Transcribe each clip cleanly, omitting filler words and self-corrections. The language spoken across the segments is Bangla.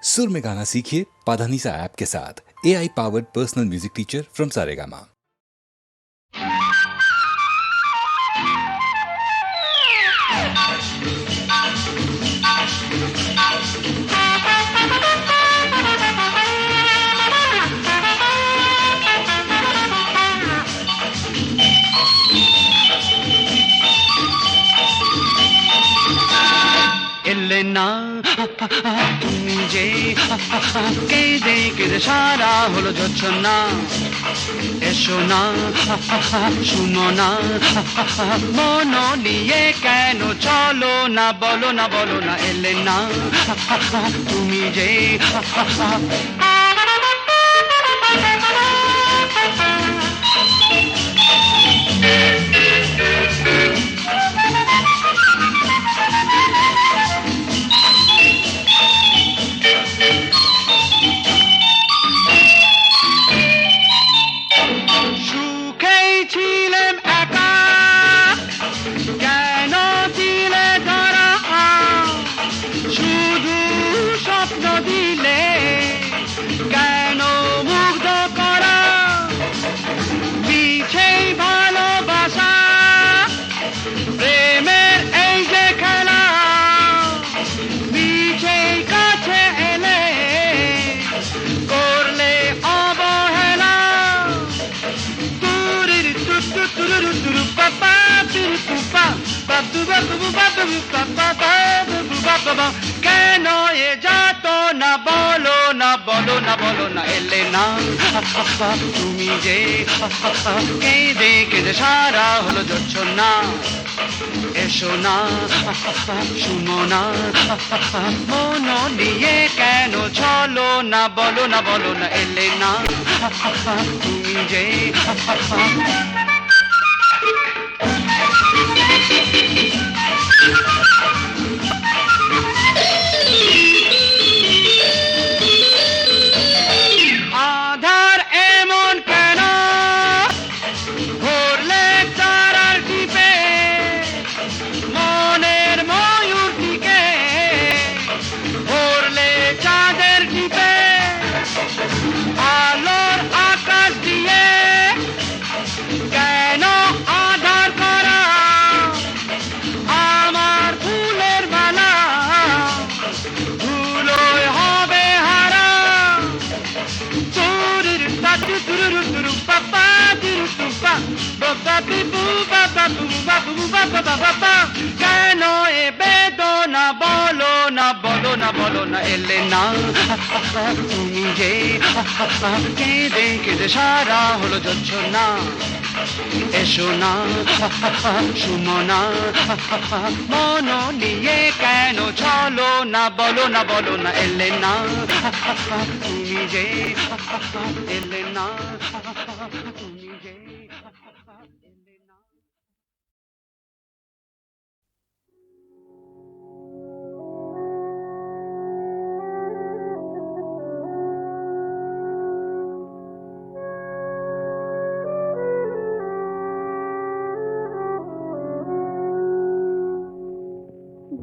सुर में गाना सीखिए पाधानीसा ऐप के साथ। AI powered personal music teacher from Saregama. Elena তুমি যে কেঁদে কেঁদে সারা হলো যাচ্ছ না, এসো না শুনো না মন নিয়ে কেন চলো না, বলো না বলো না এলেনা তুমি যে কেন এ যাত না, বলো না বলো না বলো না এলেনা তুমি যে কেঁদে কেঁদে সারা হলো যাচ্ছ না, এসো না শুনো না মন নিয়ে কেন চলো না, বলো না বলো না এলেনা তুমি যে আধার এমন কেন ভরলে তারার টিপে মনের ময়ূরটিকে ভরলে চাঁদের টিপে আলোর আকাশ দিয়ে কেন আধার করা আমার ফুলের মালা ধুলোয় হবে হারা, চুরির তাটি তুরুরু তুরু পাপা তিরু তুপা বাবা বিবু বাবা বুবু বাবু বাবা বাবা কেন এ বেদনা, বলো না বলো না বলো না এলেনা তুমি যে কেঁদে কেঁদে সারা হলো যাচ্ছ না, এসো না শুনো না মন নিয়ে কেন চলো না, বলো না বলো না এলেনা তুমি যে এলেনা তুমি যে এলেনা।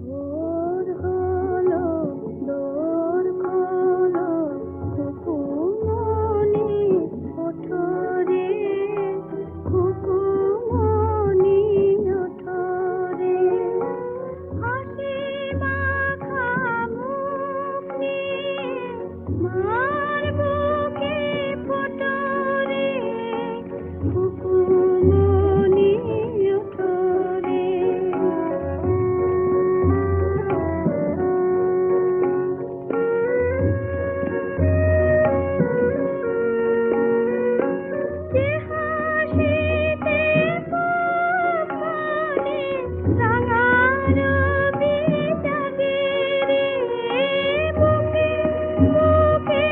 ভোর হলো দোর খোলো কুকুমনি ওঠো রে, কুকুমনি ওঠো রে, হাসি মাখা মুখ নিয়ে মার বুকে ফোটো রে, কুকুমনি ওঠো রে। যে হাসিতে কপালে রাঙা রবি জাগে রে, বুকে বুকে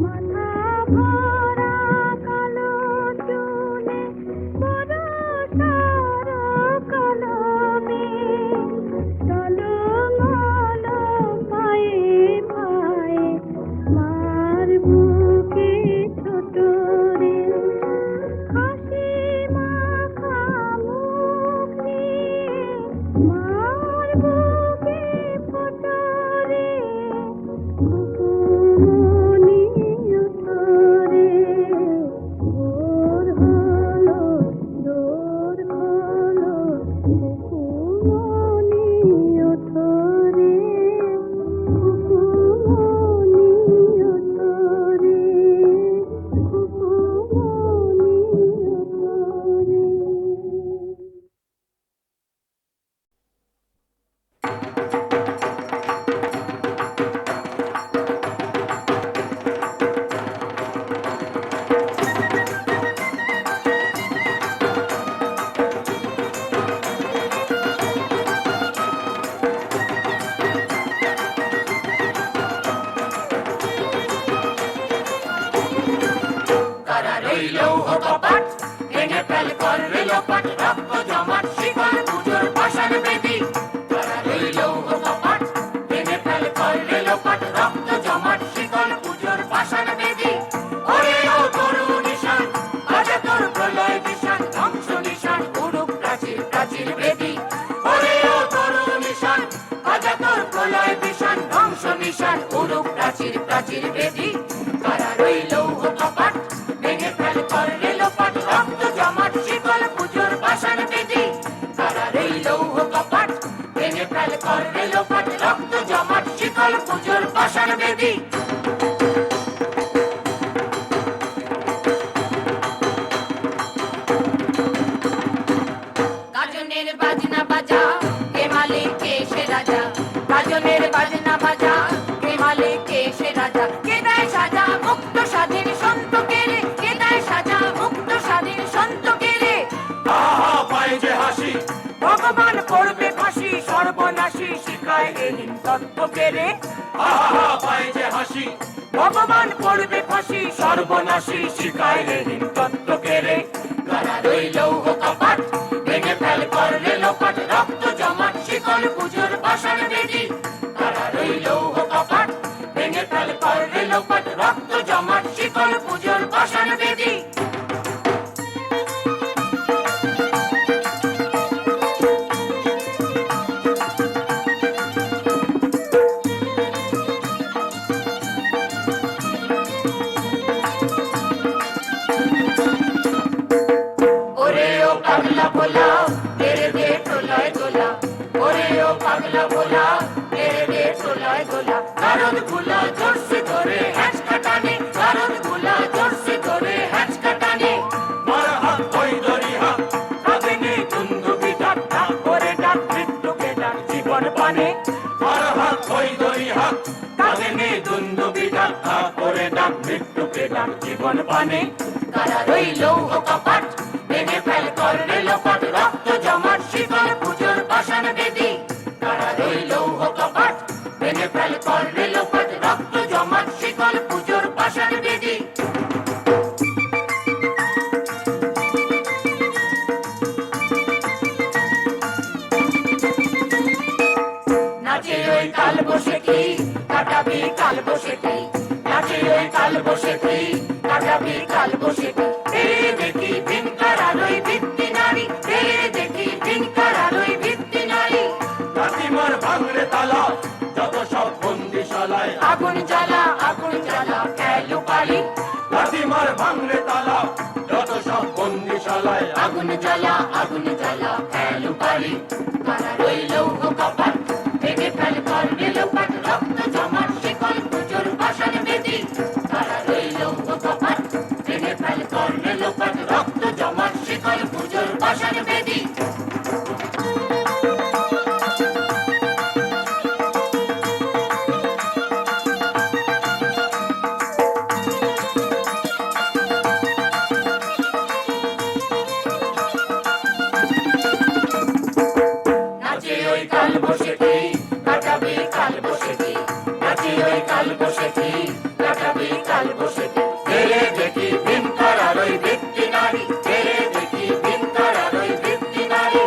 মাথা ভরা কালো চুলে বড় সারা কালো মেঘ টলমল পায়ে পায়ে মার বুকে ছোট রে হাসি মাখা মুখ নিয়ে মার বুকে ফোটো রে কুকুমনি উঠরে ভোর হলো দোর হলো কুকুমনি উঠরে কুকুমনি উঠরে কুকুমনি উঠরে কারা রইল কপাট ভেঙে ফেল কর রেলপাট রক্ত জমাট শিকল পুজোর পাষাণ বেদি কারা রইল কপাট ভেঙে ফেল কর রেলপাট রক্ত জমাট শিকল পুজোর পাষাণ বেদি ওরে ও তরু নিশান বাজে তোর প্রলয় নিশান ধ্বংস নিশান উড়ুক প্রাচীর প্রাচীর বেদি ওরে ও তরু নিশান বাজে তোর প্রলয় নিশান ধ্বংস নিশান উড়ুক প্রাচীর প্রাচীর বেদি কারা রইল কপাট ভেঙে ফেল কর রেলপাট রক্ত জমাট শিকল পুজোর পাষাণ বেদি কারা রইল কপাট ভেঙে ফেল কর রেলপাট রক্ত জমাট শিকল পুজোর পাষাণ বেদি গাজনের বাজনা বাজা কে মালিক কে সে রাজা গাজনের বাজনা বাজা কে মালিক কে সে রাজা কে দেয় সাজা মুক্ত স্বাধীন সন্ত কেরে কে দেয় সাজা মুক্ত স্বাধীন সন্ত কেরে আহা পায় যে হাসি ভগবান করবে ফাঁসি সর্বনাশী শিখায় এহীন তত্ত্ব কেরে আহা পায় যে হাসি ভগবান করবে ফাঁসি সর্বনাশী শিখায় এহীন তত্ত্ব কেরে কারা রইল কপাট ভেঙে ফেল কর রেলপাট রক্ত জমাট শিকল পুজোর পাষাণ বেদি কারা রইল কপাট ভেঙে ফেল কর রেলপাট রক্ত জমাট শিকল পুজোর পাষাণ বেদি ওরে ও পাগলা ভোলা তেরে দে টোলায় গোলা ওরে ও পাগলা ভোলা তেরে দে টোলায় গোলা কারণ গুলা জোরসে ধরে হ্যাচ কাটানে কারণ গুলা জোরসে ধরে হ্যাচ কাটানে মারা হাত ওই দরি হাত কাঁদিনি দুন্দু বিধান ডাক করে ডাক মৃত্যুকে ডাক জীবন পানে মারা হাত ওই দরি হাত কাঁদিনি দুন্দু বিধান ডাক করে ডাক মৃত্যুকে ডাক জীবন পানে কারা রইল কপাট ভেঙে ফেল কর রেলপাট রক্ত জমাট শিকল পুজোর পাষাণ বেদি কারা রইল কপাট ভেঙে ফেল কর রেলপাট রক্ত জমাট শিকল পুজোর পাষাণ বেদি নাচে ওই কাল বসে কি কাটাবি কাল বসে কি নাচে ওই কাল বসে কি কাটাবি কাল বসে কি দেখি ভিনকার আলোয় ভিত্তি নারী দেখি ভিনকার আলোয় ভিত্তি নারী কাটিমার ভাঙরে তালা যত সব বন্দিশালায় আগুন জ্বালা খেলো পারি কাটিমার ভাঙরে তালা যত সব বন্দিশালায় আগুন জ্বালা খেলো পারি কারা রইল কপাট ভেঙে ফেল কর রেলপাট রক্ত জমাট শিকল পুজোর পাষাণ বেদি কারা রইল কপাট ভেঙে ফেল কর রেলপাট রক্ত জমাট শিকল পুজোর পাষাণ বেদি সেটি ফেলে দেখি ভিন করার ওই বৃত্তি নারী ফেলে দেখি ভিন করার ওই বৃত্তি নারী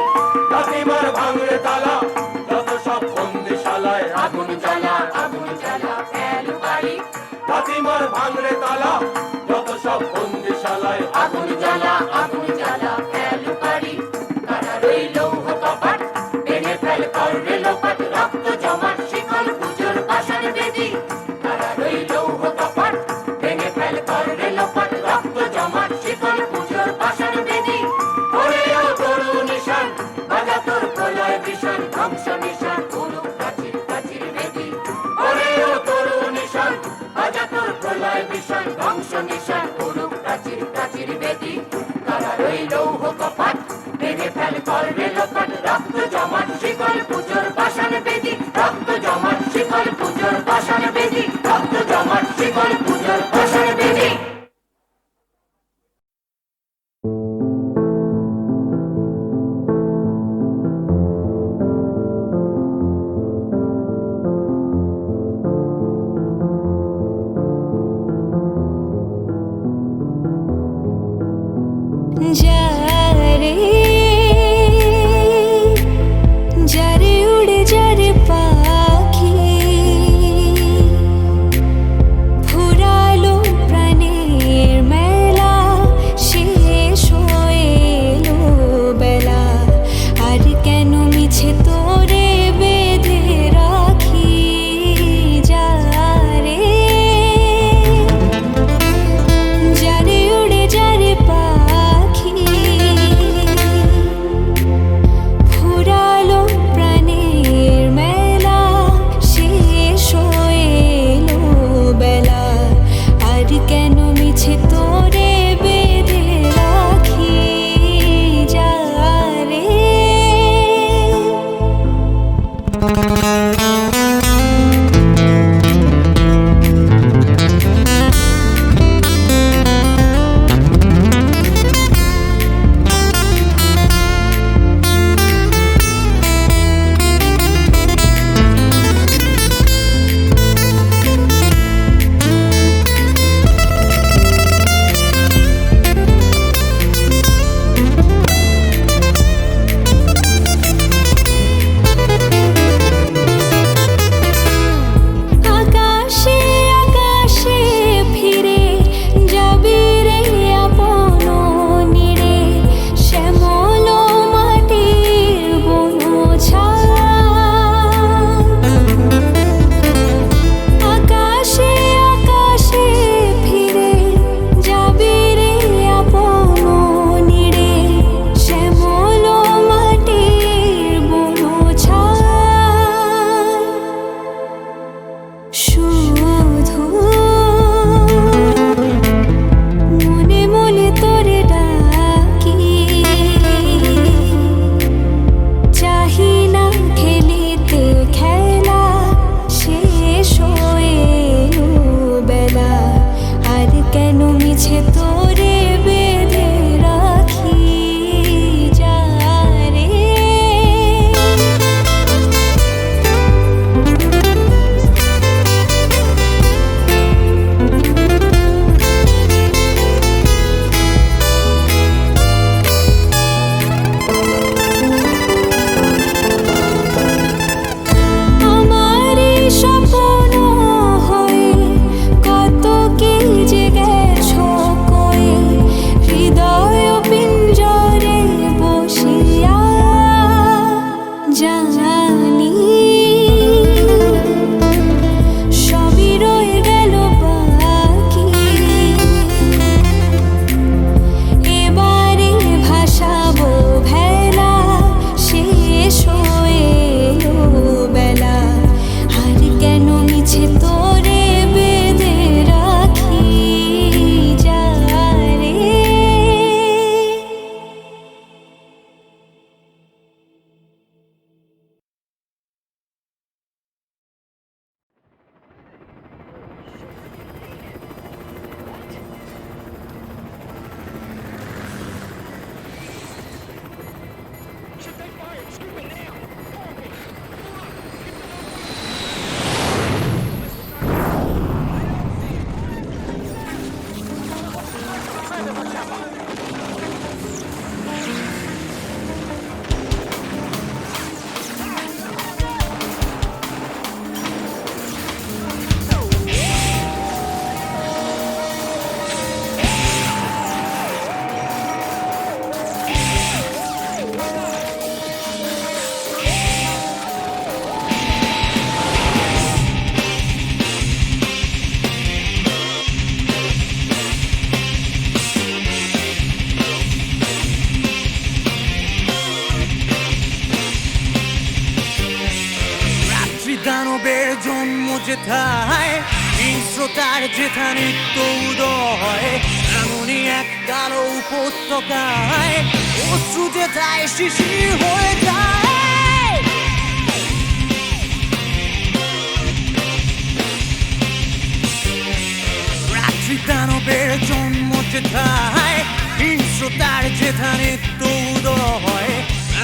লাথিমার ভাঙড়ে তালা যত সব বন্দিশালায় আগুন জ্বালা ফেল বাড়ি লাথিমার ভাঙড়ে তালা যত সব বন্দিশালায় আগুন জ্বালা ফেল বাড়ি কারা রইল কপাট ভেঙে ফেল করবে লোপাট রক্ত জমাট শিকল পুজোর বাসন বেদি কারা রইল কপাট ভেঙে ফেল করবে লোপাট রক্ত জমাট শিকল পুজোর বাসন বেদি ওরেও তরু নিশান বাজা তোর প্রলয় ভীষণ ধ্বংস নিশান উলুক কাচির বেদি ওরেও তরু নিশান বাজা তোর প্রলয় ভীষণ ধ্বংস নিশান উলুক কাচির বেদি কারা রইল কপাট ভেঙে ফেল করবে লোপাট রক্ত জমাট শিকল পুজোর বাসন বেদি রক্ত জমাট শিকল পুজোর বাসন বেদি রক্ত জমাট শিকল পুজোর বাসন বেদি যারে যারে উড়ে যারে পাখি ফুরালো প্রাণের মেলা শেষ হয়ে এলো বেলা আর কেন মিছে তোরে বেঁধে রাখি যারে যারে উড়ে যারে পাখি ফুরালো প্রাণের মেলা শেষ হয়ে এলো বেলা আর কেন মিছে তোরে বেঁধে রাখি যারে আকাশে আকাশে ফিরে যাবি রে আপন নিরে শ্যামল মাটির বনছায়া আকাশে আকাশে ফিরে যাবি রে আপন নিরে শ্যামল মাটির বনছায়া শুধু মনে মনে তোরে ডাকি চাহি না খেলিতে খেলা শেষ হয়ে এলো বেলা আর কেন মিছে তোরে বেঁধে রাখি যারে আমারই স্বপ্ন হয়ে কত কি যে গেছো কয়ে যেথায় হিংস্রতার যেথা নিত্য উদয়, এমনই এক কালো উপত্যকায় অশ্রু যেথায় শিশির হয়ে যায়। রাত্রি দানবের জন্ম যেথায় হিংস্রতার যেথা নিত্য উদয়,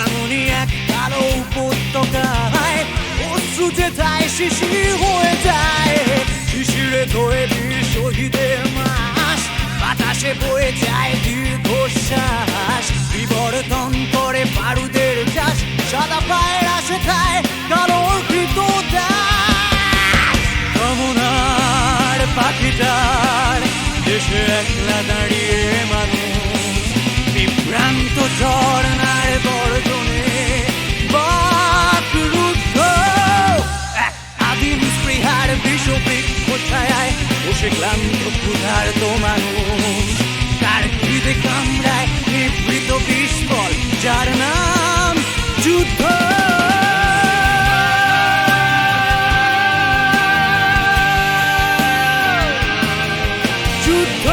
এমনই এক কালো উপত্যকায় অশ্রু যেথায় শিশির হয়ে যায়। শিশিরে ধরে বীর শহীদের মাস, বাতাসে বয়ে যায় দীর্ঘশ্বাস, বিবর্তন করে বারুদের চাষ, সাদা পায়ের আসে খায় কালোর কৃতদাস। কামনার পাখিটার দেশে একলা দাঁড়িয়ে মানুষ, বিভ্রান্ত ঝর্ণার গর্জনে বাকরুদ্ধ এক আদিম স্পৃহার বিষবৃক্ষ ছায়ায় বসে ক্লান্ত ক্ষুধার্ত মানুষ, তার হৃদে কামড়ায় নিবৃত বিস্ফল যার নাম যুদ্ধ। যুদ্ধ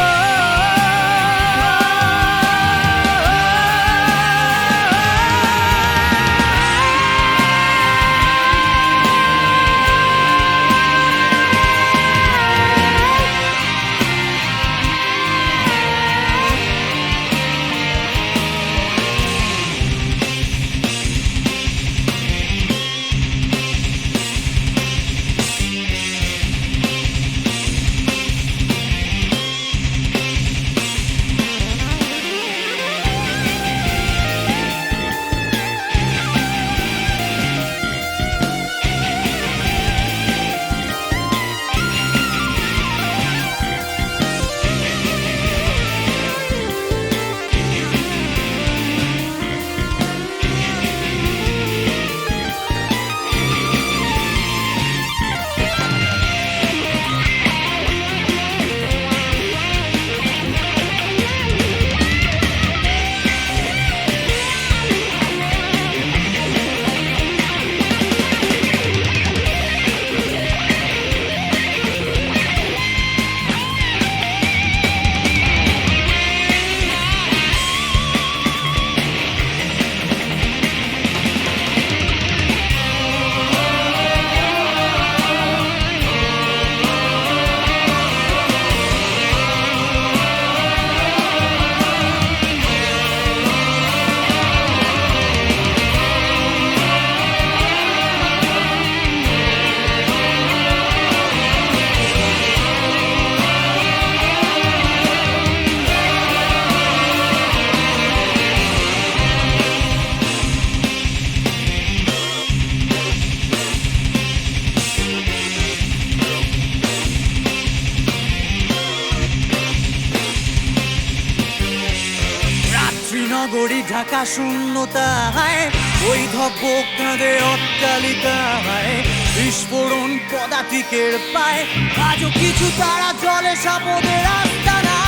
নগরী ঢাকা শূন্যতায়, ওই ধব্য কাঁধে অট্টালিকায় বিস্ফোরণ পদাতিকের পায়, আজও কিছু তারা জলে সাপদের আস্তানা।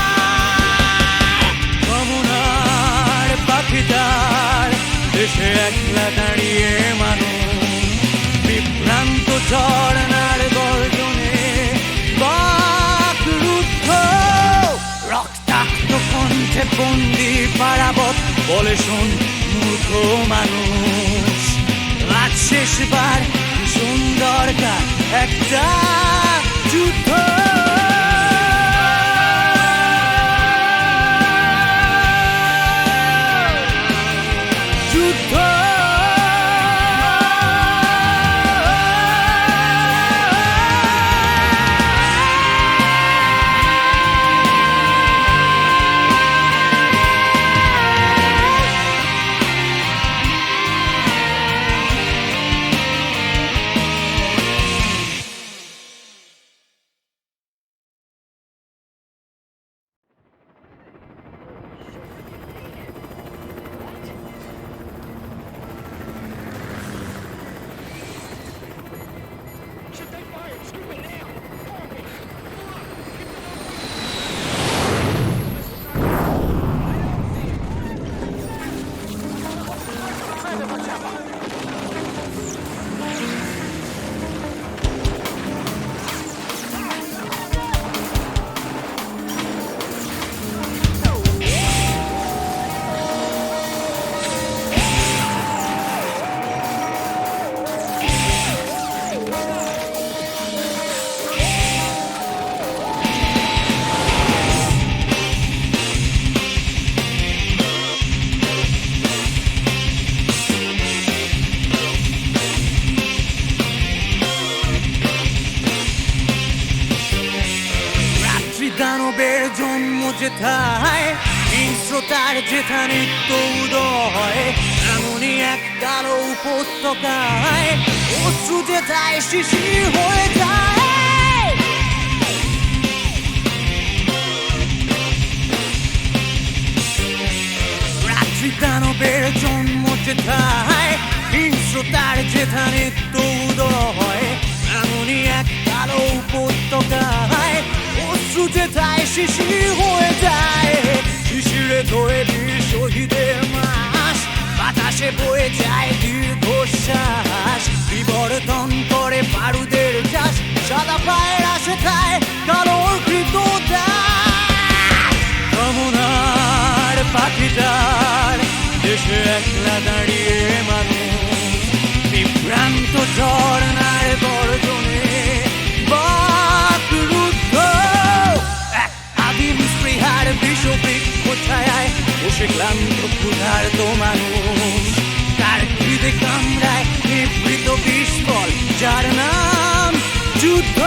কামনার পাখিটার দেশে একলা দাঁড়িয়ে মানুষ, বিভ্রান্ত ঝর্ণার গর্জনে বাকরুদ্ধ রক্তাক্ত কণ্ঠে বন্দি পারাবত বলে শোন মূর্খ মানুষ, আজ শেষবার সুন্দর একটা যুদ্ধ। যেথায় হিংস্রতার যেথা নিত্য উদয়, এমনই এক কালো উপত্যকায় অশ্রু যেথায় শিশির হয়ে যায়। রাত্রি দানবের জন্ম যেথায় হিংস্রতার যেথা নিত্য উদয়, এমনই এক কালো উপত্যকায় অশ্রু যেথায় শিশির হয়ে যায়। শিশিরে তৈরি শহীদের মাস, বাতাসে বয়ে যায় দীর্ঘশ্বাস, বিবর্তন করে বারুদের চাষ, সাদা পায়ের আসে খায় কালোর কৃততা। কামনার পাখিটার দেশে একলা দাঁড়িয়ে মানুষ, বিভ্রান্ত ঝর্ণার গর্জনে বাকরুদ্ধ এক আদিম স্পৃহার বিষবৃক্ষ ছায়ায় বসে ক্লান্ত ক্ষুধার্ত মানুষ, তার হৃদে কামড়ায় নিবৃত বিস্ফল যার নাম যুদ্ধ।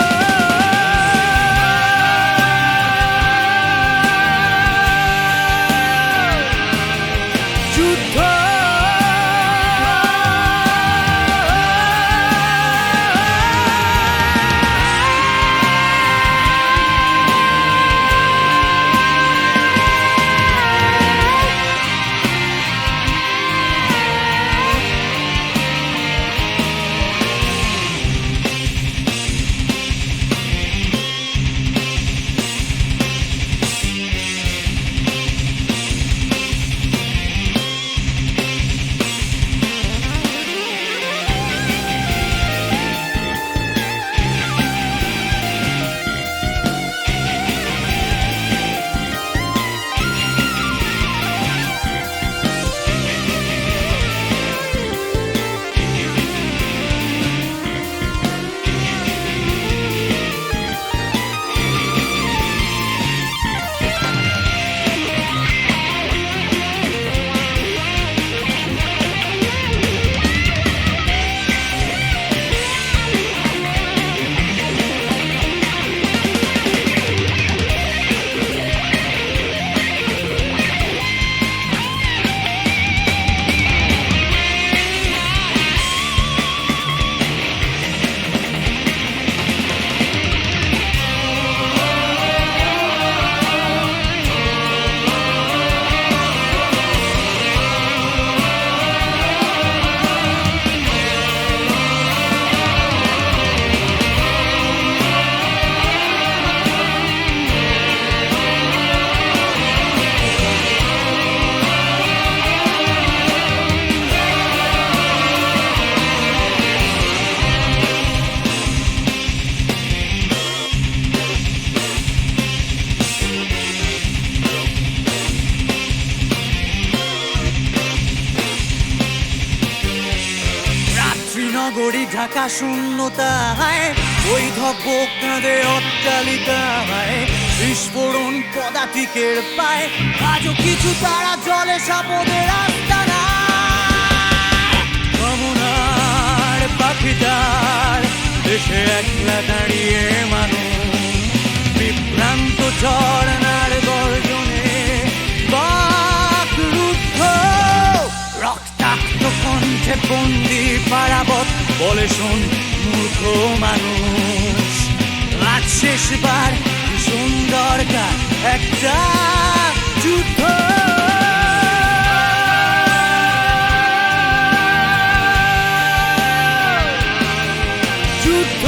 নগরী ঢাকা শূন্যতায়, ওই ধব্য কাঁধে অট্টালিকায় বিস্ফোরণ পদাতিকের পায়, আজও কিছু তারা জলে সাপদের আস্তানা। কামনার পাখিটার দেশে একলা দাঁড়িয়ে মানুষ, বিভ্রান্ত ঝর্ণার গর্জনে বাকরুদ্ধ রক্তাক্ত কণ্ঠে বন্দি পারাবত বলে শোন মূর্খ মানুষ, আজ শেষবার সুন্দর একটা যুদ্ধ। যুদ্ধ